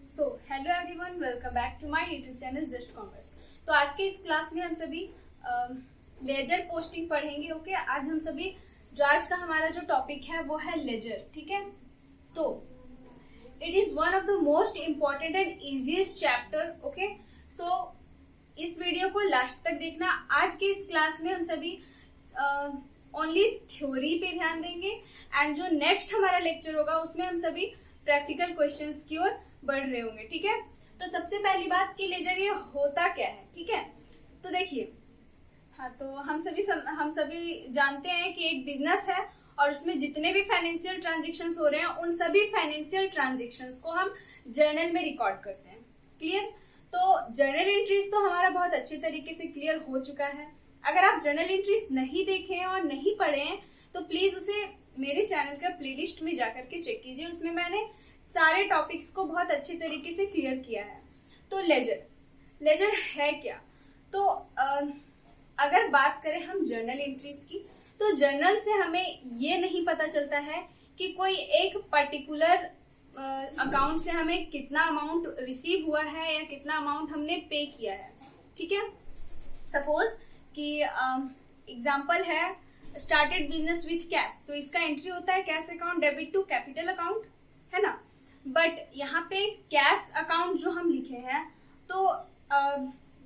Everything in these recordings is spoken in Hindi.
Hello everyone, welcome back to my YouTube channel Just Commerce. तो आज के इस क्लास में हम सभी लेजर पोस्टिंग पढ़ेंगे। ओके, आज हम सभी जो आज का हमारा जो टॉपिक है वो है लेजर। ठीक है, तो it is one of the most important and easiest chapter. Okay, so इस वीडियो को लास्ट तक देखना। आज के इस क्लास में हम सभी ओनली थ्योरी पे ध्यान देंगे एंड जो नेक्स्ट हमारा लेक्चर होगा उसमें हम सभी प्रैक्टिकल क्वेश्चंस की ओर बढ़ रहे होंगे। ठीक है, तो सबसे पहली बात कि लेजर ये होता क्या है। ठीक है, तो देखिए, हाँ, तो हम सभी जानते हैं कि एक बिजनेस है और उसमें जितने भी फाइनेंशियल ट्रांजेक्शन्स हो रहे हैं उन सभी फाइनेंशियल ट्रांजेक्शन्स को हम जर्नल में रिकॉर्ड करते हैं। क्लियर? तो जर्नल एंट्रीज तो हमारा बहुत अच्छे तरीके से क्लियर हो चुका है। अगर आप जर्नल एंट्रीज नहीं देखे हैं और नहीं पढ़े हैं तो प्लीज उसे मेरे चैनल का प्लेलिस्ट में जाकर के चेक कीजिए। उसमें मैंने सारे टॉपिक्स को बहुत अच्छे तरीके से क्लियर किया है। तो लेजर है क्या? तो अगर बात करें हम जर्नल एंट्रीज की, तो जर्नल से हमें ये नहीं पता चलता है कि कोई एक पर्टिकुलर अकाउंट से हमें कितना अमाउंट रिसीव हुआ है या कितना अमाउंट हमने पे किया है। ठीक है, सपोज कि एग्जाम्पल है स्टार्टेड बिजनेस विथ कैश, तो इसका एंट्री होता है cash account debit to capital account, है ना। बट यहाँ पे कैश अकाउंट जो हम लिखे हैं तो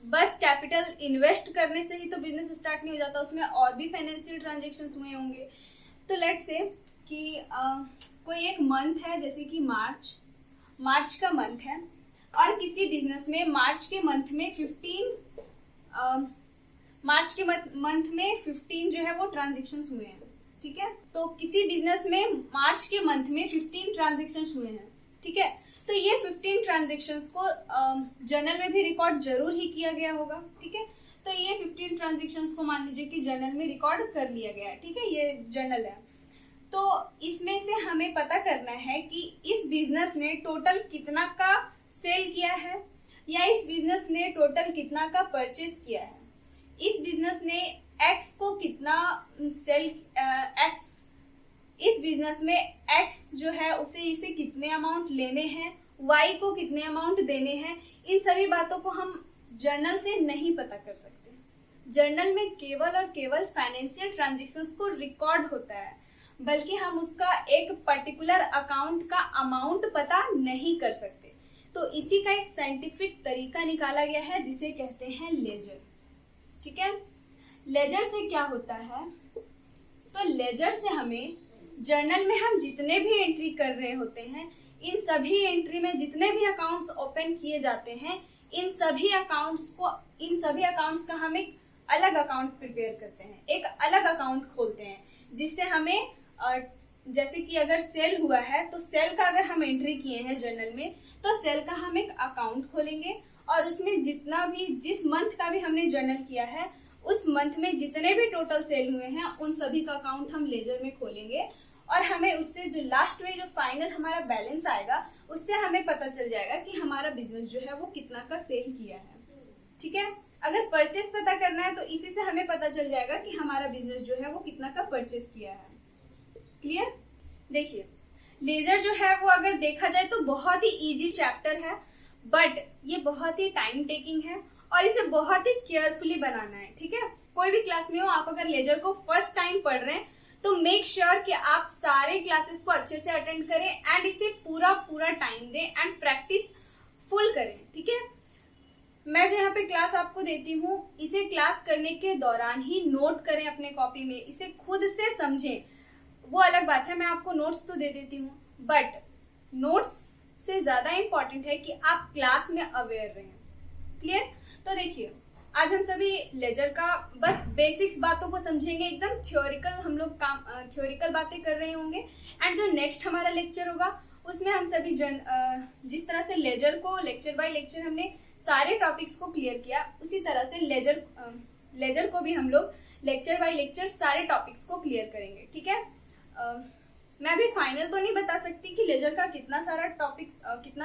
बस कैपिटल इन्वेस्ट करने से ही तो बिजनेस स्टार्ट नहीं हो जाता, उसमें और भी फाइनेंशियल ट्रांजेक्शन्स हुए होंगे। तो लेट्स से कि कोई एक मंथ है, जैसे कि मार्च का मंथ है और किसी बिजनेस में मार्च के मंथ में 15 जो है वो ट्रांजेक्शंस हुए हैं। ठीक है, तो किसी बिजनेस में मार्च के मंथ में 15 ट्रांजेक्शंस हुए हैं। ठीक है, तो ये 15 ट्रांजेक्शंस को जर्नल में भी रिकॉर्ड जरूर ही किया गया होगा। ठीक है, तो ये 15 ट्रांजेक्शंस को मान लीजिए कि जर्नल में रिकॉर्ड कर लिया गया है। ठीक है, ये जर्नल है। तो इसमें से हमें पता करना है कि इस बिजनेस ने टोटल कितना का सेल किया है या इस बिजनेस ने टोटल कितना का परचेज किया है। इस बिजनेस ने एक्स को कितना इस बिजनेस में एक्स जो है उसे इसे कितने अमाउंट लेने हैं, वाई को कितने अमाउंट देने हैं, इन सभी बातों को हम जर्नल से नहीं पता कर सकते। जर्नल में केवल और केवल फाइनेंशियल ट्रांजेक्शन्स को रिकॉर्ड होता है, बल्कि हम उसका एक पर्टिकुलर अकाउंट का अमाउंट पता नहीं कर सकते। तो इसी का एक साइंटिफिक तरीका निकाला गया है जिसे कहते हैं लेजर। ठीक है, लेजर से क्या होता है? तो लेजर से हमें जर्नल में हम जितने भी एंट्री कर रहे होते हैं, इन सभी एंट्री में जितने भी अकाउंट्स ओपन किए जाते हैं, इन सभी अकाउंट्स का हम एक अलग अकाउंट प्रिपेयर करते हैं, एक अलग अकाउंट खोलते हैं, जिससे हमें जैसे कि अगर सेल हुआ है तो सेल का अगर हम एंट्री किए हैं जर्नल में तो सेल का हम एक अकाउंट खोलेंगे और उसमें जिस मंथ का भी हमने जर्नल किया है उस मंथ में जितने भी टोटल सेल हुए हैं उन सभी का अकाउंट हम लेजर में खोलेंगे और हमें उससे जो लास्ट में जो फाइनल हमारा बैलेंस आएगा उससे हमें पता चल जाएगा कि हमारा बिजनेस जो है वो कितना का सेल किया है। ठीक है, अगर परचेस पता करना है तो इसी से हमें पता चल जाएगा कि हमारा बिजनेस जो है वो कितना का परचेस किया है। क्लियर? देखिए, लेजर जो है वो अगर देखा जाए तो बहुत ही इजी चैप्टर है, बट ये बहुत ही टाइम टेकिंग है और इसे बहुत ही केयरफुली बनाना है। ठीक है, कोई भी क्लास में हो, आप अगर लेजर को फर्स्ट टाइम पढ़ रहे हैं तो मेक श्योर कि आप सारे क्लासेस को अच्छे से अटेंड करें एंड इसे पूरा टाइम दें एंड प्रैक्टिस फुल करें। ठीक है, मैं जो यहाँ पे क्लास आपको देती हूँ इसे क्लास करने के दौरान ही नोट करें अपने कॉपी में, इसे खुद से समझें। वो अलग बात है, मैं आपको नोट्स तो दे देती हूँ, बट नोट्स से ज्यादा इंपॉर्टेंट है कि आप क्लास में अवेयर रहें। क्लियर? तो देखिए, आज हम सभी लेजर का बस बेसिक्स बातों को समझेंगे, एकदम थ्योरिकल हम लोग थ्योरिकल बातें कर रहे होंगे एंड जो नेक्स्ट हमारा लेक्चर होगा उसमें हम सभी जिस तरह से लेजर को लेक्चर बाय लेक्चर हमने सारे टॉपिक्स को क्लियर किया, उसी तरह से लेजर को भी हम लोग लेक्चर बाय लेक्चर सारे टॉपिक्स को क्लियर करेंगे। ठीक है, मैं अभी फाइनल तो नहीं बता सकती कि लेजर का कितना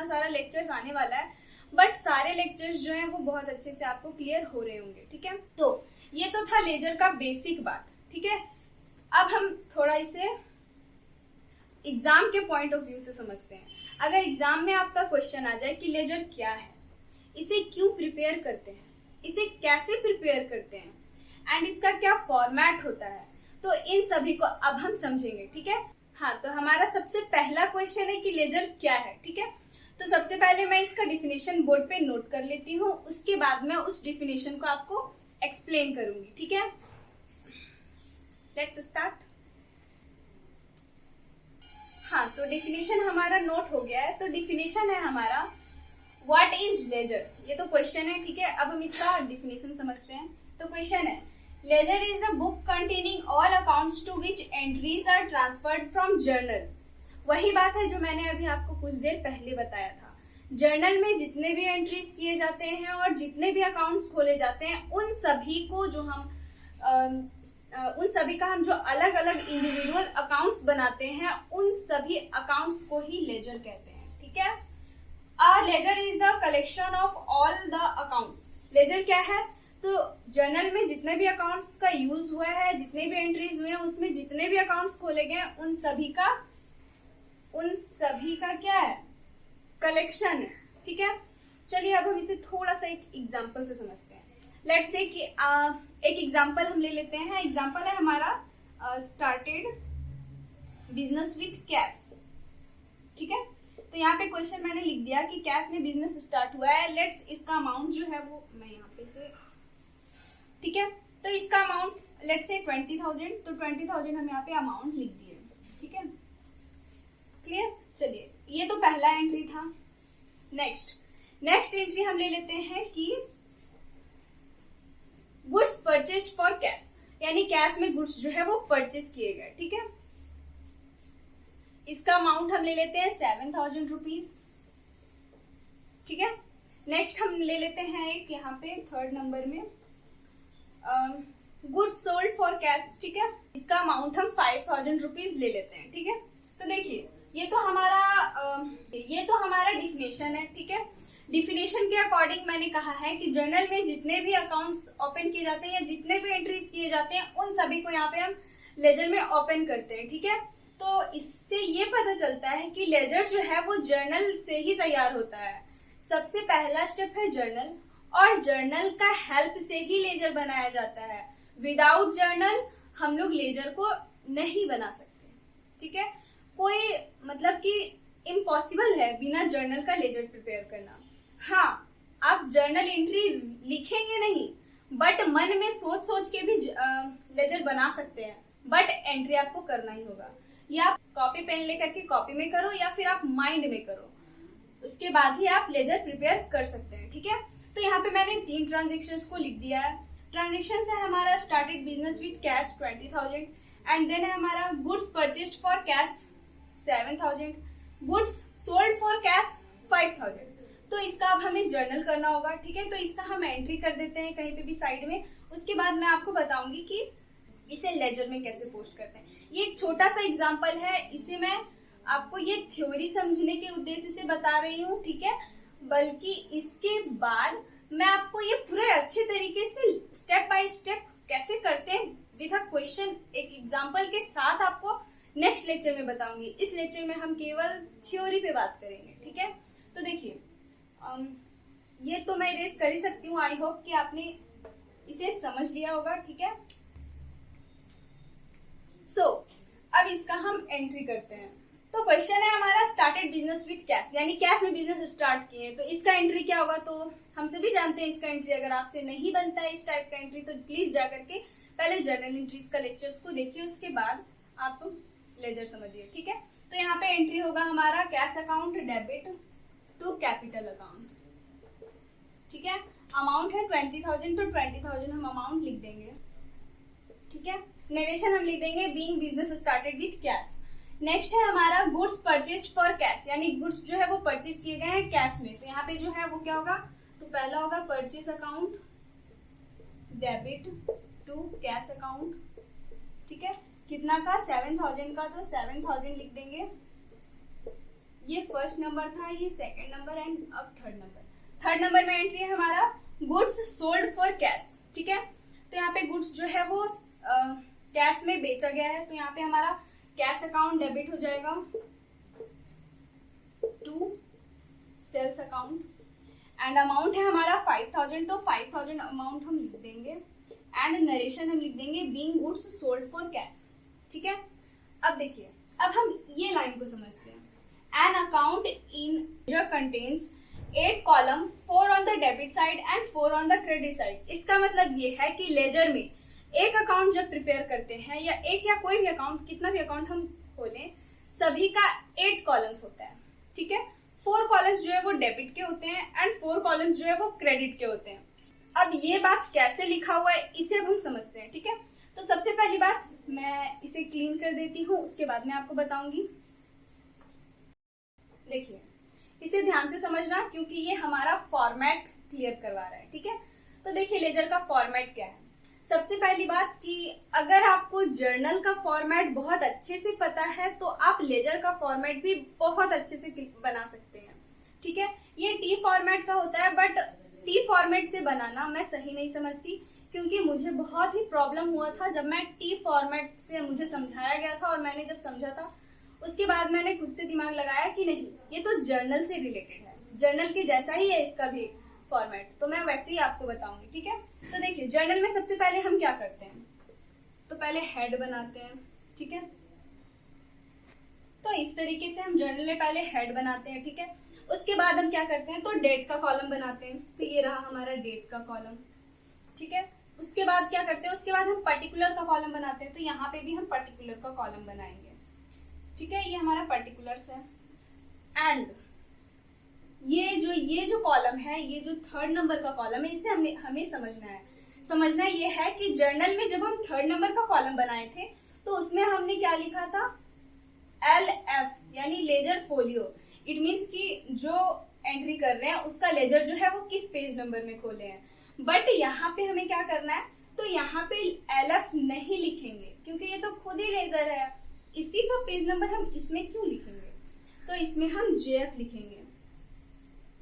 सारा लेक्चर्स आने वाला है, बट सारे लेक्चर्स जो हैं वो बहुत अच्छे से आपको क्लियर हो रहे होंगे। ठीक है, तो ये तो था लेजर का बेसिक बात। ठीक है, अब हम थोड़ा इसे एग्जाम के पॉइंट ऑफ व्यू से समझते हैं। अगर एग्जाम में आपका क्वेश्चन आ जाए कि लेजर क्या है, इसे क्यों प्रिपेयर करते हैं, इसे कैसे प्रिपेयर करते हैं एंड इसका क्या फॉर्मेट होता है, तो इन सभी को अब हम समझेंगे। ठीक है, हाँ, तो हमारा सबसे पहला क्वेश्चन है कि लेजर क्या है। ठीक है, तो सबसे पहले मैं इसका डिफिनेशन बोर्ड पे नोट कर लेती हूँ, उसके बाद मैं उस डिफिनेशन को आपको एक्सप्लेन करूंगी। ठीक है, लेट्स स्टार्ट। हाँ, तो डिफिनेशन हमारा नोट हो गया है। तो डिफिनेशन है हमारा व्हाट इज लेजर, ये तो क्वेश्चन है। ठीक है, अब हम इसका डिफिनेशन समझते हैं। तो क्वेश्चन है ledger is the book containing all accounts to which entries are transferred from journal. वही बात है जो मैंने अभी आपको कुछ देर पहले बताया था। जर्नल में जितने भी एंट्रीज किए जाते हैं और जितने भी अकाउंट्स खोले जाते हैं, उन सभी का हम जो अलग अलग इंडिविजुअल अकाउंट्स बनाते हैं, उन सभी अकाउंट्स को ही लेजर कहते हैं। ठीक है, a ledger is the collection of all the accounts. Ledger क्या है, तो जर्नल में जितने भी अकाउंट्स का यूज हुआ है, जितने भी एंट्रीज हुए हैं, उसमें जितने भी अकाउंट्स खोले गए, उन सभी का क्या है, कलेक्शन है। ठीक है, चलिए अब हम इसे थोड़ा सा एक एग्जांपल से समझते हैं। लेट्स से कि एक एग्जांपल हम ले लेते हैं। एग्जांपल है हमारा स्टार्टेड बिजनेस विथ कैश। ठीक है, तो यहाँ पे क्वेश्चन मैंने लिख दिया कि कैश में बिजनेस स्टार्ट हुआ है। लेट्स इसका अमाउंट जो है वो मैं यहाँ पे से, ठीक है, तो इसका अमाउंट लेट्स से 20,000, तो 20,000 हम यहाँ पे अमाउंट लिख दिए। ठीक है, क्लियर। चलिए, ये तो पहला एंट्री था। नेक्स्ट एंट्री हम ले लेते हैं कि गुड्स परचेस्ड फॉर कैश, यानी कैश में गुड्स जो है वो परचेस किए गए। ठीक है, इसका अमाउंट हम ले लेते हैं 7,000 रुपीज। ठीक है, नेक्स्ट हम ले लेते हैं एक यहाँ पे थर्ड नंबर में गुड्स सोल्ड फॉर कैश। ठीक है, इसका अमाउंट हम 5,000 रुपीज ले लेते हैं। ठीक है, तो देखिए ये तो हमारा डिफिनेशन है। ठीक है, डिफिनेशन के अकॉर्डिंग मैंने कहा है कि जर्नल में जितने भी अकाउंट्स ओपन किए जाते हैं या जितने भी एंट्रीज किए जाते हैं, उन सभी को यहाँ पे हम लेजर में ओपन करते हैं। ठीक है, तो इससे ये पता चलता है कि लेजर जो है वो जर्नल से ही तैयार होता है। सबसे पहला स्टेप है जर्नल, और जर्नल का हेल्प से ही लेजर बनाया जाता है। विदाउट जर्नल हम लोग लेजर को नहीं बना सकते। ठीक है, कोई मतलब कि इम्पॉसिबल है बिना जर्नल का लेजर प्रिपेयर करना। हाँ, आप जर्नल एंट्री लिखेंगे नहीं, बट मन में सोच सोच के भी लेजर बना सकते हैं, बट एंट्री आपको करना ही होगा। या आप कॉपी पेन लेकर के कॉपी में करो, या फिर आप माइंड में करो, उसके बाद ही आप लेजर प्रिपेयर कर सकते हैं। ठीक है, तो यहाँ पे मैंने 3 ट्रांजेक्शन्स को लिख दिया है। ट्रांजेक्शन है हमारा started business with cash 20,000, and then है हमारा goods purchased for cash 7,000, goods sold for cash 5,000। तो इसका अब हमें जर्नल करना होगा। ठीक है, तो इसका हम एंट्री कर देते हैं कहीं पे भी साइड में। उसके बाद मैं आपको बताऊंगी कि इसे लेजर में कैसे पोस्ट करते हैं। ये एक छोटा सा एग्जांपल है, इसे मैं आपको ये थ्योरी समझने के उद्देश्य से बता रही हूँ। ठीक है, बल्कि इसके बाद मैं आपको ये पूरे अच्छे तरीके से स्टेप बाय स्टेप कैसे करते हैं विद अ क्वेश्चन, एक एग्जांपल के साथ आपको नेक्स्ट लेक्चर में बताऊंगी। इस लेक्चर में हम केवल थ्योरी पे बात करेंगे। ठीक है, तो देखिए ये तो मैं इरेज कर ही सकती हूँ। आई होप कि आपने इसे समझ लिया होगा। ठीक है, सो अब इसका हम एंट्री करते हैं। तो क्वेश्चन है हमारा स्टार्टेड बिजनेस विथ कैश, यानी कैश में बिजनेस स्टार्ट किए, तो इसका एंट्री क्या होगा। तो हम सभी जानते हैं इसका एंट्री। अगर आपसे नहीं बनता है इस टाइप का एंट्री, तो प्लीज जा करके पहले जर्नल एंट्रीज का लेक्चर्स को देखिए, उसके बाद आप लेजर समझिए। ठीक है, तो यहाँ पे एंट्री होगा हमारा cash account debit to capital account. ठीक है, अमाउंट है 20,000, तो 20,000 हम अमाउंट लिख देंगे। ठीक है, नरेशन हम लिख देंगे being business started with cash. Next है हमारा गुड्स परचेस्ड फॉर कैश, यानी गुड्स जो है वो परचेस किए गए हैं कैश में। तो यहाँ पे जो है वो क्या होगा, तो पहला होगा purchase account debit to cash account. ठीक है, कितना का, 7,000 का, तो 7,000 लिख देंगे। ये फर्स्ट नंबर था, ये सेकंड नंबर, एंड अब थर्ड नंबर में एंट्री है हमारा गुड्स सोल्ड फॉर कैश। ठीक है, तो यहाँ पे गुड्स जो है वो कैश में बेचा गया है, तो यहाँ पे हमारा कैश अकाउंट डेबिट हो जाएगा to sales account, and amount है हमारा 5000, तो 5000 अमाउंट हम लिख देंगे, एंड नरेशन हम लिख देंगे being goods sold for cash. ठीक है, अब देखिए, अब हम ये लाइन को समझते हैं। An account in ledger contains 8 column, 4 on the debit side and 4 on the credit side. इसका मतलब ये है कि लेजर में एक अकाउंट जब प्रिपेयर करते हैं, या एक या कोई भी अकाउंट, कितना भी अकाउंट हम खोलें, सभी का 8 कॉलम्स होता है। ठीक है, 4 कॉलम्स जो है वो डेबिट के होते हैं एंड 4 कॉलम्स जो है वो क्रेडिट के होते हैं। अब ये बात कैसे लिखा हुआ है इसे अब हम समझते हैं। ठीक है, तो सबसे पहली बात मैं इसे क्लीन कर देती हूँ, उसके बाद मैं आपको बताऊंगी। देखिए, इसे ध्यान से समझना क्योंकि ये हमारा फॉर्मेट क्लियर करवा रहा है। ठीक है, तो देखिए लेजर का फॉर्मेट क्या है। सबसे पहली बात कि अगर आपको जर्नल का फॉर्मेट बहुत अच्छे से पता है तो आप लेजर का फॉर्मेट भी बहुत अच्छे से बना सकते हैं। ठीक है, ये टी फॉर्मेट का होता है, बट टी फॉर्मेट से बनाना मैं सही नहीं समझती, क्योंकि मुझे बहुत ही प्रॉब्लम हुआ था जब मैं टी फॉर्मेट से मुझे समझाया गया था, और मैंने जब समझा था उसके बाद मैंने खुद से दिमाग लगाया कि नहीं, ये तो जर्नल से रिलेटेड है, जर्नल के जैसा ही है इसका भी फॉर्मेट, तो मैं वैसे ही आपको बताऊंगी। ठीक है, तो देखिए जर्नल में सबसे पहले हम क्या करते हैं, तो पहले हेड बनाते हैं। ठीक है, तो इस तरीके से हम जर्नल में पहले हेड बनाते हैं। ठीक है, उसके बाद हम क्या करते हैं, तो डेट का कॉलम बनाते हैं, तो ये रहा हमारा डेट का कॉलम। ठीक है, उसके बाद क्या करते हैं, उसके बाद हम पर्टिकुलर का कॉलम बनाते हैं, तो यहाँ पे भी हम पर्टिकुलर का कॉलम बनाएंगे। ठीक है, ये हमारा पर्टिकुलर्स है। एंड ये जो कॉलम है, ये जो 3rd नंबर का कॉलम है, इसे हमें समझना ये है कि जर्नल में जब हम 3rd नंबर का कॉलम बनाए थे तो उसमें हमने क्या लिखा था, LF यानी लेजर फोलियो। इट मीन्स कि जो एंट्री कर रहे हैं उसका लेजर जो है वो किस पेज नंबर में खोले हैं। बट यहाँ पे हमें क्या करना है, तो यहाँ पे LF नहीं लिखेंगे क्योंकि ये तो खुद ही लेजर है, इसी का पेज नंबर हम इसमें क्यों लिखेंगे, तो इसमें हम JF लिखेंगे,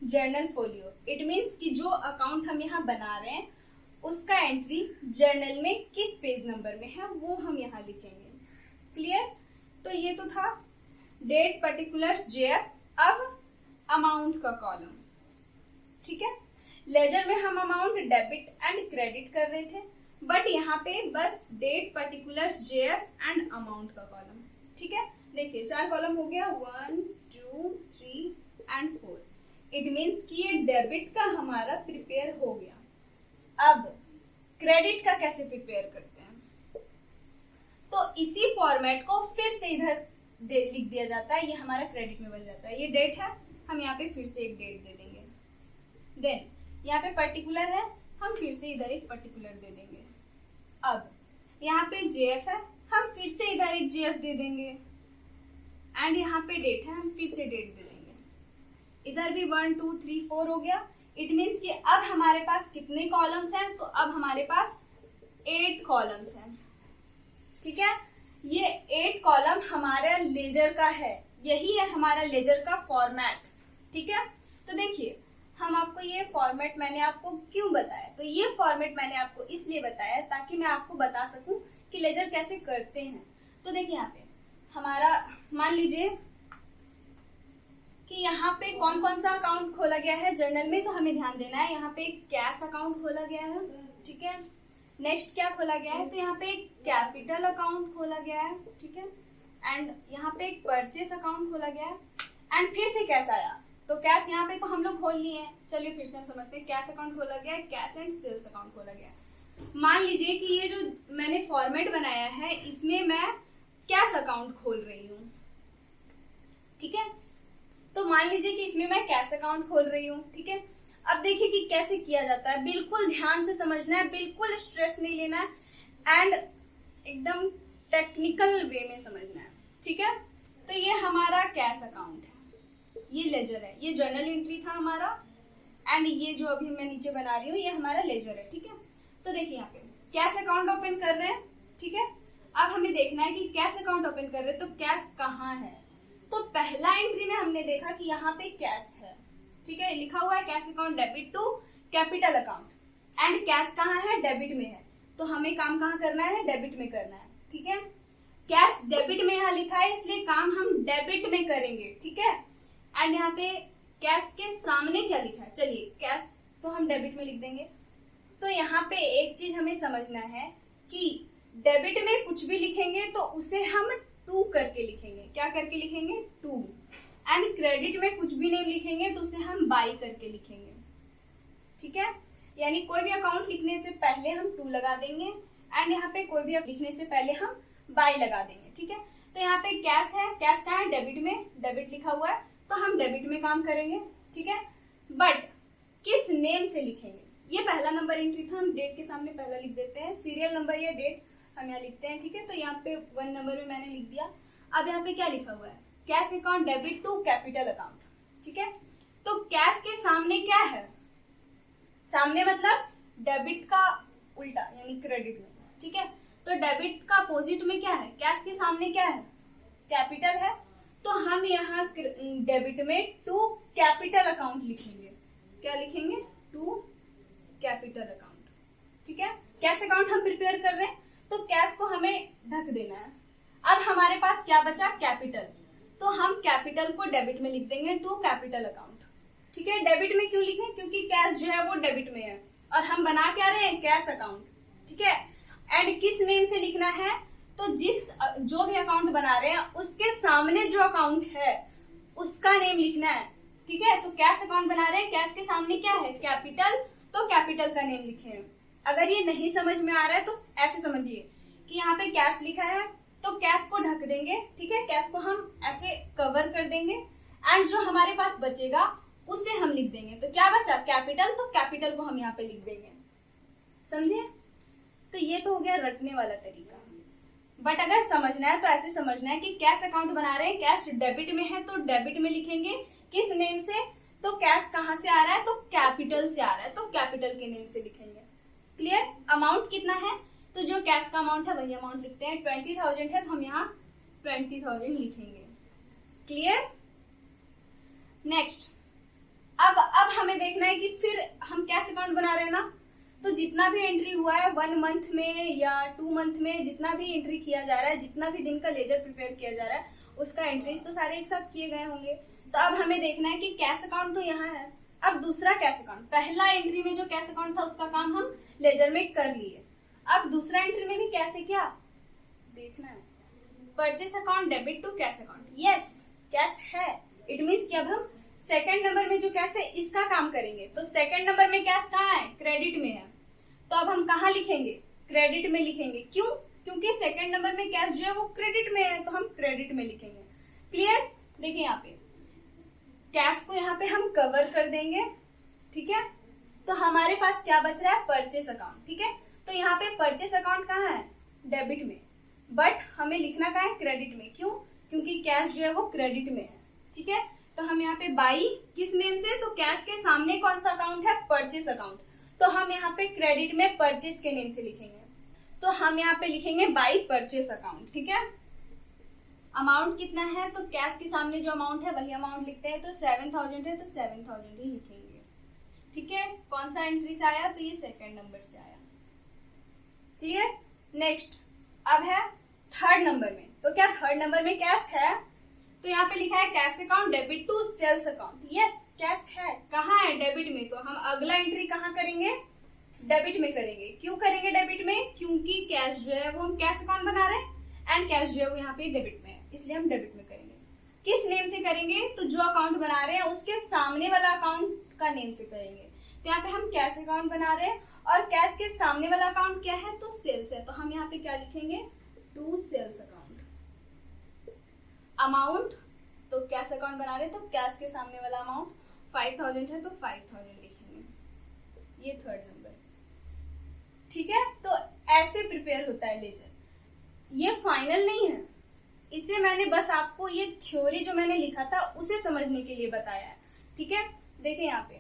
जर्नल फोलियो। इट मीन्स कि जो अकाउंट हम यहाँ बना रहे हैं उसका एंट्री जर्नल में किस पेज नंबर में है वो हम यहाँ लिखेंगे। क्लियर, तो ये तो था डेट, पर्टिकुलर्स, JF। अब अमाउंट का कॉलम। ठीक है, लेजर में हम अमाउंट डेबिट एंड क्रेडिट कर रहे थे, बट यहाँ पे बस date, particulars, JF and amount का कॉलम। ठीक है, देखिए 4 कॉलम हो गया, 1 2 3 एंड 4। इट मीन्स कि ये डेबिट का हमारा प्रिपेयर हो गया। अब क्रेडिट का कैसे प्रिपेयर करते हैं, तो इसी फॉर्मेट को फिर से इधर लिख दिया जाता है, ये हमारा क्रेडिट में बन जाता है। ये डेट है, हम यहाँ पे फिर से एक डेट दे देंगे। देन यहाँ पे पर्टिकुलर है, हम फिर से इधर एक पर्टिकुलर दे देंगे। अब यहाँ पे JF है, हम फिर से इधर एक JF दे देंगे, एंड यहाँ पे डेट है, हम फिर से डेट दे देंगे। इधर भी 1 2 3 4 हो गया। इट मीन्स कि अब हमारे पास कितने कॉलम्स हैं, तो अब हमारे पास 8 कॉलम्स हैं। ठीक है, ये 8 कॉलम हमारा लेजर का है, यही है हमारा लेजर का फॉर्मेट। ठीक है, तो देखिए हम आपको ये फॉर्मेट मैंने आपको क्यों बताया, तो ये फॉर्मेट मैंने आपको इसलिए बताया ताकि मैं आपको बता सकूं कि लेजर कैसे करते हैं। तो देखिए यहाँ पे हमारा मान लीजिए कि यहाँ पे कौन कौन सा अकाउंट खोला गया है जर्नल में, तो हमें ध्यान देना है। यहाँ पे कैश अकाउंट खोला गया है। ठीक है, नेक्स्ट क्या खोला गया है, तो यहाँ पे एक कैपिटल अकाउंट खोला गया है। ठीक है, एंड यहाँ पे एक परचेस अकाउंट खोला गया है, एंड फिर से कैश आया, तो कैश यहाँ पे तो हम लोग खोल लिए हैं। चलिए फिर से हम समझते हैं, कैश अकाउंट खोला गया है, कैश एंड सेल्स अकाउंट खोला गया है। मान लीजिए कि ये जो मैंने फॉर्मेट बनाया है इसमें मैं कैश अकाउंट खोल रही हूँ। ठीक है, तो मान लीजिए कि इसमें मैं कैश अकाउंट खोल रही हूँ। ठीक है, अब देखिए कि कैसे किया जाता है, बिल्कुल ध्यान से समझना है, बिल्कुल स्ट्रेस नहीं लेना है, एंड एकदम टेक्निकल वे में समझना है। ठीक है, तो ये हमारा कैश अकाउंट है, ये लेजर है, ये जर्नल एंट्री था हमारा, एंड ये जो अभी मैं नीचे बना रही हूँ ये हमारा लेजर है। ठीक है, तो देखिए यहाँ पे कैश अकाउंट ओपन कर रहे हैं। ठीक है, अब हमें देखना है कि कैश अकाउंट ओपन कर रहे हैं तो कैश कहाँ है, तो पहला एंट्री में हमने देखा कि यहाँ पे कैश है। ठीक है, लिखा हुआ है cash account debit to capital account, and cash कहाँ है, डेबिट में है, तो हमें काम कहाँ करना है, डेबिट में करना है। ठीक है, कैश डेबिट में यहाँ लिखा है, इसलिए काम हम डेबिट में करेंगे, ठीक है। एंड यहाँ पे कैश के सामने क्या लिखा है, चलिए कैश तो हम डेबिट में लिख देंगे। तो यहाँ पे एक चीज हमें समझना है कि डेबिट में कुछ भी लिखेंगे तो उसे हम टू करके लिखेंगे। क्या करके लिखेंगे, टू। एंड क्रेडिट में कुछ भी नहीं लिखेंगे तो उसे हम बाई करके लिखेंगे, ठीक है। यानी कोई भी अकाउंट लिखने से पहले हम टू लगा देंगे एंड यहाँ पे कोई भी लिखने से पहले हम बाई लगा देंगे, ठीक है। तो यहाँ पे कैश है, कैश का है डेबिट में, डेबिट लिखा हुआ है तो हम डेबिट में काम करेंगे, ठीक है। बट किस नेम से लिखेंगे, ये पहला नंबर एंट्री था, हम डेट के सामने पहला लिख देते हैं, सीरियल नंबर या डेट हम यहाँ लिखते हैं, ठीक है। तो यहाँ पे 1 नंबर में मैंने लिख दिया। अब यहाँ पे क्या लिखा हुआ है, cash account debit to capital account, ठीक है। तो कैश के सामने क्या है, सामने मतलब डेबिट का उल्टा यानी क्रेडिट में, ठीक है। तो डेबिट का अपोजिट में क्या है, कैश के सामने क्या है, कैपिटल है। तो हम यहाँ डेबिट में टू कैपिटल अकाउंट लिखेंगे। क्या लिखेंगे, टू कैपिटल अकाउंट, ठीक है। कैश अकाउंट हम प्रिपेयर कर रहे हैं तो कैश को हमें ढक देना है। अब हमारे पास क्या बचा, कैपिटल, तो हम कैपिटल को डेबिट में लिख देंगे, टू कैपिटल अकाउंट, ठीक है। डेबिट में क्यों लिखें, क्योंकि कैश जो है वो डेबिट में है और हम बना क्या रहे हैं, कैश अकाउंट, ठीक है। एंड किस नेम से लिखना है, तो जो भी अकाउंट बना रहे हैं उसके सामने जो अकाउंट है उसका नेम लिखना है, ठीक है। तो कैश अकाउंट बना रहे हैं, कैश के सामने क्या है, कैपिटल, तो कैपिटल का नेम लिखे हैं। अगर ये नहीं समझ में आ रहा है तो ऐसे समझिए कि यहाँ पे कैश लिखा है तो कैश को ढक देंगे, ठीक है। कैश को हम ऐसे कवर कर देंगे एंड जो हमारे पास बचेगा उसे हम लिख देंगे। तो क्या बचा, कैपिटल, तो कैपिटल को हम यहाँ पे लिख देंगे, समझे। तो ये तो हो गया रटने वाला तरीका। बट अगर समझना है तो ऐसे समझना है कि कैश अकाउंट बना रहे हैं, कैश डेबिट में है तो डेबिट में लिखेंगे, किस नेम से, तो कैश कहाँ से आ रहा है, तो कैपिटल से आ रहा है तो कैपिटल के नेम से लिखेंगे। क्लियर। अमाउंट कितना है, तो जो कैश का अमाउंट है वही अमाउंट लिखते हैं। 20,000 है तो हम यहाँ 20,000 लिखेंगे। क्लियर। नेक्स्ट, अब हमें देखना है कि फिर हम कैश अकाउंट बना रहे हैं ना, तो जितना भी एंट्री हुआ है 1 मंथ में या 2 मंथ में, जितना भी एंट्री किया जा रहा है, जितना भी दिन का लेजर प्रिपेयर किया जा रहा है, उसका एंट्रीज तो सारे एक साथ किए गए होंगे। तो अब हमें देखना है कि कैश अकाउंट तो यहाँ है, अब दूसरा कैश अकाउंट, पहला एंट्री में जो कैश अकाउंट था उसका काम हम लेजर में कर लिए। अब दूसरा एंट्री में भी कैसे क्या देखना है, purchase account debit to cash account, yes cash है, इट मीन्स कि अब हम सेकंड नंबर में जो कैश है इसका काम करेंगे। तो सेकंड नंबर में कैश कहाँ है, क्रेडिट में है, तो अब हम कहाँ लिखेंगे, क्रेडिट में लिखेंगे। क्यों, क्योंकि सेकंड नंबर में कैश जो है वो क्रेडिट में है तो हम क्रेडिट में लिखेंगे। क्लियर। देखिए यहाँ पे कैश को यहाँ पे हम कवर कर देंगे, ठीक है। तो हमारे पास क्या बच रहा है, परचेस अकाउंट, ठीक है। तो यहाँ पे परचेस अकाउंट कहाँ है, डेबिट में, बट हमें लिखना कहाँ है, क्रेडिट में। क्यों, क्योंकि कैश जो है वो क्रेडिट में है, ठीक है। तो हम यहाँ पे बाई किस नेम से, तो कैश के सामने कौन सा अकाउंट है, परचेस अकाउंट, तो हम यहाँ पे क्रेडिट में परचेस के नेम से लिखेंगे। तो हम यहाँ पे लिखेंगे बाई परचेस अकाउंट, ठीक है। अमाउंट कितना है, तो कैश के सामने जो अमाउंट है वही अमाउंट लिखते हैं। तो 7,000 है तो 7,000 ही लिखेंगे, ठीक है। कौन सा एंट्री से आया, तो ये सेकंड नंबर से आया। क्लियर। नेक्स्ट, अब है थर्ड नंबर में, तो क्या थर्ड नंबर में कैश है, तो यहाँ पे लिखा है cash account debit to sales account, yes cash है, कहाँ है, डेबिट में। तो हम अगला एंट्री कहाँ करेंगे, डेबिट में करेंगे। क्यों करेंगे डेबिट में, क्योंकि कैश जो है वो हम कैश अकाउंट बना रहे हैं एंड कैश जो है वो यहाँ पे डेबिट में है, इसलिए हम डेबिट में करेंगे। किस नेम से करेंगे, तो जो अकाउंट बना रहे हैं उसके सामने वाला अकाउंट का नेम से करेंगे। तो यहाँ पे हम कैश अकाउंट बना रहे हैं और कैश के सामने वाला अकाउंट क्या है, तो सेल्स है, तो हम यहाँ पे क्या लिखेंगे, टू सेल्स अकाउंट। अमाउंट, तो कैश अकाउंट बना रहे हैं तो कैश के सामने वाला अमाउंट 5,000 है तो 5,000 लिखेंगे, ये थर्ड नंबर, ठीक है। तो ऐसे प्रिपेयर होता है लेजर। ये फाइनल नहीं है, इसे मैंने बस आपको ये थ्योरी जो मैंने लिखा था उसे समझने के लिए बताया है, ठीक है। देखिए यहाँ पे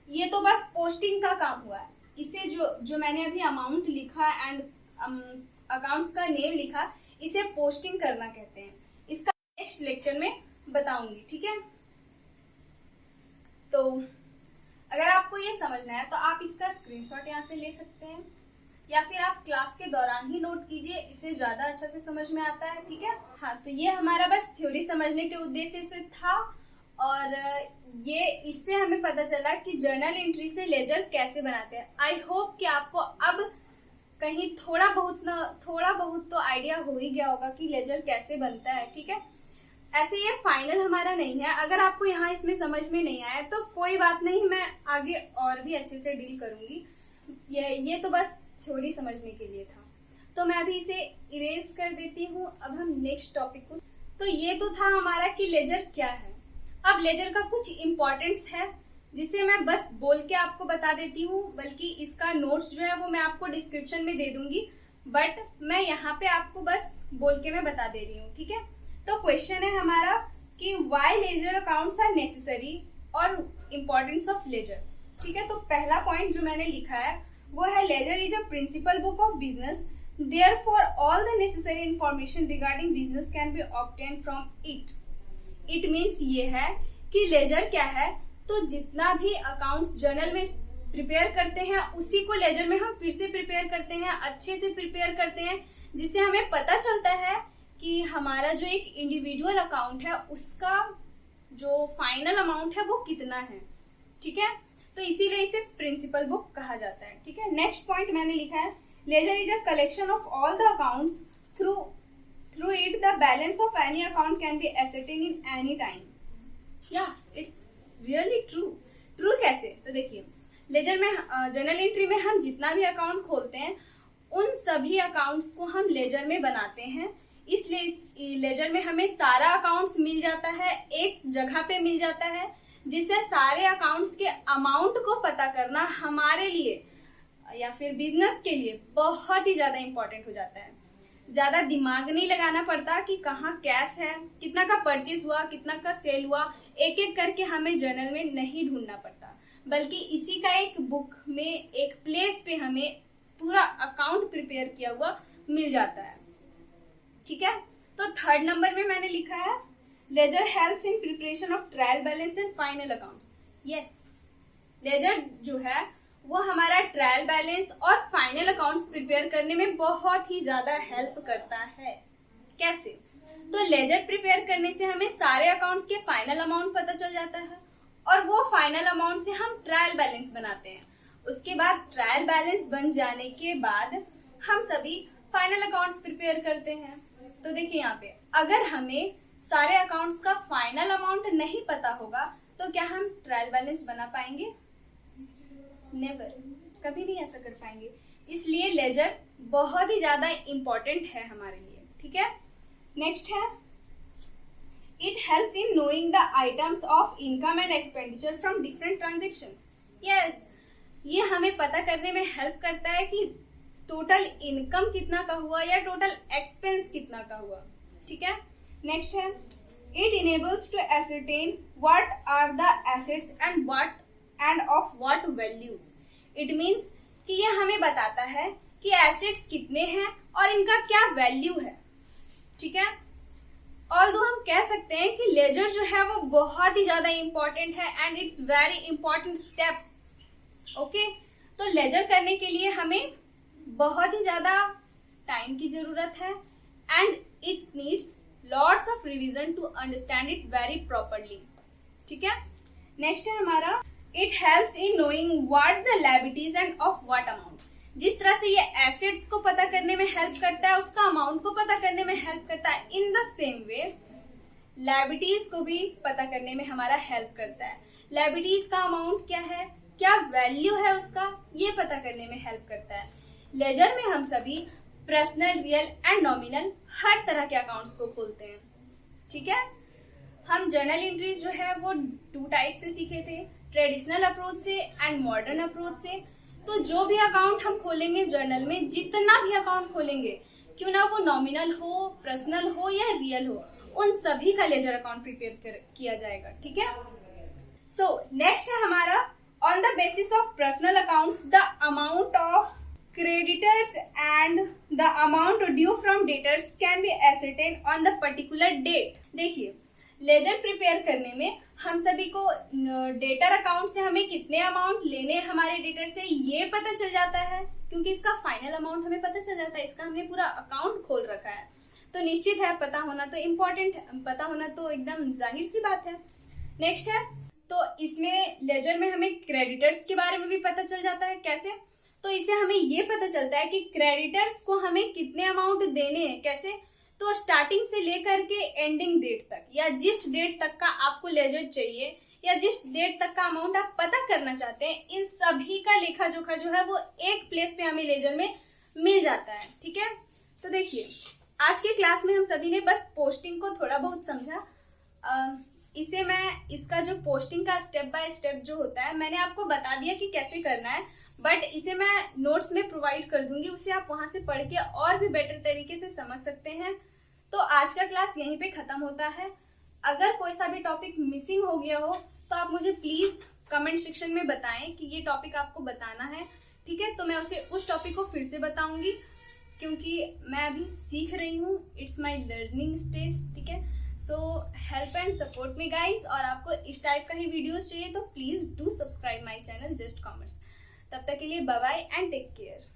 ये तो बस पोस्टिंग का काम हुआ है, इसे जो मैंने अभी अमाउंट लिखा एंड अकाउंट्स का नेम लिखा, इसे पोस्टिंग करना कहते हैं। इसका नेक्स्ट लेक्चर में बताऊंगी, ठीक है। तो अगर आपको ये समझना है तो आप इसका स्क्रीनशॉट यहाँ से ले सकते हैं या फिर आप क्लास के दौरान ही नोट कीजिए, इससे ज्यादा अच्छा से समझ में आता है। ठीक है, हाँ, तो ये हमारा बस थ्योरी समझने के उद्देश्य से था, और ये इससे हमें पता चला कि जर्नल एंट्री से लेजर कैसे बनाते हैं। आई होप कि आपको अब कहीं थोड़ा बहुत तो आइडिया हो ही गया होगा कि लेजर कैसे बनता है। ठीक है, ऐसे ये फाइनल हमारा नहीं है। अगर आपको यहाँ इसमें समझ में नहीं आया तो कोई बात नहीं, मैं आगे और भी अच्छे से डील करूंगी। ये तो बस थ्योरी समझने के लिए था, तो मैं अभी इसे इरेज कर देती हूँ। अब हम नेक्स्ट टॉपिक को, तो ये तो था हमारा कि लेजर क्या है। अब लेजर का कुछ इम्पोर्टेंस है जिसे मैं बस बोल के आपको बता देती हूँ, बल्कि इसका नोट्स जो है वो मैं आपको डिस्क्रिप्शन में दे दूंगी, बट मैं यहाँ पे आपको बस बोल के मैं बता दे रही हूँ। ठीक है, तो क्वेश्चन है हमारा कि why ledger accounts are necessary और इम्पोर्टेंस ऑफ लेजर। ठीक है, तो पहला पॉइंट जो मैंने लिखा है वो है ledger is a principal book of business, therefore all the necessary information regarding business can be obtain from it. It means ये है कि लेजर क्या है, तो जितना भी अकाउंट्स जर्नल में प्रिपेयर करते हैं उसी को लेजर में हम फिर से प्रिपेयर करते हैं, अच्छे से प्रिपेयर करते हैं, जिससे हमें पता चलता है कि हमारा जो एक इंडिविजुअल अकाउंट है उसका जो फाइनल अमाउंट है वो कितना है। ठीक है, तो इसीलिए इसे प्रिंसिपल बुक कहा जाता है। ठीक है, नेक्स्ट पॉइंट मैंने लिखा है ledger is a collection of all the accounts, through it the balance of any account can be ascertain in any time. या इट्स रियली ट्रू कैसे, तो देखिए लेजर में जर्नल एंट्री में हम जितना भी अकाउंट खोलते हैं उन सभी अकाउंट्स को हम लेजर में बनाते हैं, इसलिए इस लेजर में हमें सारा अकाउंट्स मिल जाता है, एक जगह पे मिल जाता है, जिससे सारे अकाउंट्स के अमाउंट को पता करना हमारे लिए या फिर बिजनेस के लिए बहुत ही ज्यादा इंपॉर्टेंट हो जाता है। ज्यादा दिमाग नहीं लगाना पड़ता कि कहाँ कैश है, कितना का परचेज हुआ, कितना का सेल हुआ, एक एक करके हमें जर्नल में नहीं ढूंढना पड़ता, बल्कि इसी का एक बुक में एक प्लेस पे हमें पूरा अकाउंट प्रिपेयर किया हुआ मिल जाता है। ठीक है, तो थर्ड नंबर में मैंने लिखा है ledger helps in preparation of trial balance and final accounts. Yes, ledger जो है वो हमारा ट्रायल बैलेंस और फाइनल अकाउंट्स प्रिपेयर करने में बहुत ही ज्यादा हेल्प करता है। कैसे, तो लेजर प्रिपेयर करने से हमें सारे अकाउंट्स के फाइनल अमाउंट पता चल जाता है, और वो फाइनल अमाउंट से हम ट्रायल बैलेंस बनाते हैं। उसके बाद ट्रायल बैलेंस बन जाने के बाद हम सभी फाइनल अकाउंट्स प्रिपेयर करते हैं। तो देखिए यहाँ पे अगर हमें सारे अकाउंट्स का फाइनल अमाउंट नहीं पता होगा तो क्या हम ट्रायल बैलेंस बना पाएंगे? नेवर, कभी नहीं ऐसा कर पाएंगे। इसलिए लेजर बहुत ही ज्यादा इंपॉर्टेंट है हमारे लिए। ठीक है, नेक्स्ट है it helps in knowing the items of income and expenditure from different transactions. Yes, ये हमें पता करने में हेल्प करता है कि टोटल इनकम कितना का हुआ या टोटल एक्सपेंस कितना का हुआ। ठीक है, नेक्स्ट है it enables to ascertain what are the assets and of what values. It means कि ये हमें बताता है कि एसेट्स कितने हैं और इनका क्या वैल्यू है। ठीक है, ऑल्दो हम कह सकते हैं कि लेजर जो है वो बहुत ही ज्यादा इंपॉर्टेंट है and it's very important step. Okay, तो लेजर करने के लिए हमें बहुत ही ज्यादा टाइम की जरूरत है and it needs lots of revision to understand it very properly. ठीक है, नेक्स्ट है हमारा it helps in knowing what the liabilities and of what amount. जिस तरह से ये एसेट्स को पता करने में हेल्प करता है, उसका अमाउंट को पता करने में हेल्प करता है, in the same way liabilities को भी पता करने में हमारा हेल्प करता है। लायबिलिटीज का अमाउंट क्या है, क्या वैल्यू है उसका, ये पता करने में हेल्प करता है। लेजर में हम सभी पर्सनल, रियल एंड नॉमिनल हर तरह के अकाउंट्स को खोलते हैं। ठीक है, हम जर्नल एंट्रीज जो है वो 2 टाइप से सीखे थे, ट्रेडिशनल अप्रोच से एंड मॉडर्न अप्रोच से। तो जो भी अकाउंट हम खोलेंगे जर्नल में, जितना भी अकाउंट खोलेंगे, क्यों ना वो नॉमिनल हो, पर्सनल हो या रियल हो, उन सभी का लेजर अकाउंट प्रिपेयर किया जाएगा। ठीक है, सो नेक्स्ट है हमारा on the basis of personal accounts the amount of creditors and the amount due from debtors can be ascertained on the particular date। देखिए, लेजर प्रिपेयर करने में हम सभी को डेटर अकाउंट से हमें कितने अमाउंट लेने हमारे डेटर से ये पता चल जाता है क्योंकि इसका फाइनल अमाउंट हमें पता चल जाता है, इसका हमने पूरा अकाउंट खोल रखा है। तो निश्चित है पता होना तो इम्पोर्टेंट, पता होना तो एकदम जाहिर सी बात है। नेक्स्ट है, तो इसमें लेजर में हमें क्रेडिटर्स के बारे में भी पता चल जाता है। कैसे? तो इससे हमें ये पता चलता है कि क्रेडिटर्स को हमें कितने अमाउंट देने हैं। कैसे? तो स्टार्टिंग से लेकर के एंडिंग डेट तक, या जिस डेट तक का आपको लेजर चाहिए या जिस डेट तक का अमाउंट आप पता करना चाहते हैं, इन सभी का लेखा जोखा जो है वो एक प्लेस पे हमें लेजर में मिल जाता है। ठीक है, तो देखिए आज के क्लास में हम सभी ने बस पोस्टिंग को थोड़ा बहुत समझा। इसे मैं इसका जो पोस्टिंग का स्टेप बाय स्टेप जो होता है मैंने आपको बता दिया कि कैसे करना है, बट इसे मैं नोट्स में प्रोवाइड कर दूंगी, उसे आप वहां से पढ़ के और भी बेटर तरीके से समझ सकते हैं। तो आज का क्लास यहीं पे खत्म होता है। अगर कोई सा भी टॉपिक मिसिंग हो गया हो तो आप मुझे प्लीज कमेंट सेक्शन में बताएं कि ये टॉपिक आपको बताना है। ठीक है, तो मैं उस टॉपिक को फिर से बताऊंगी, क्योंकि मैं अभी सीख रही हूँ, इट्स माई लर्निंग स्टेज। ठीक है, so help and support me guys. और आपको इस टाइप का ही वीडियोस चाहिए तो please do subscribe my channel Just Commerce. तब तक के लिए bye bye and take care.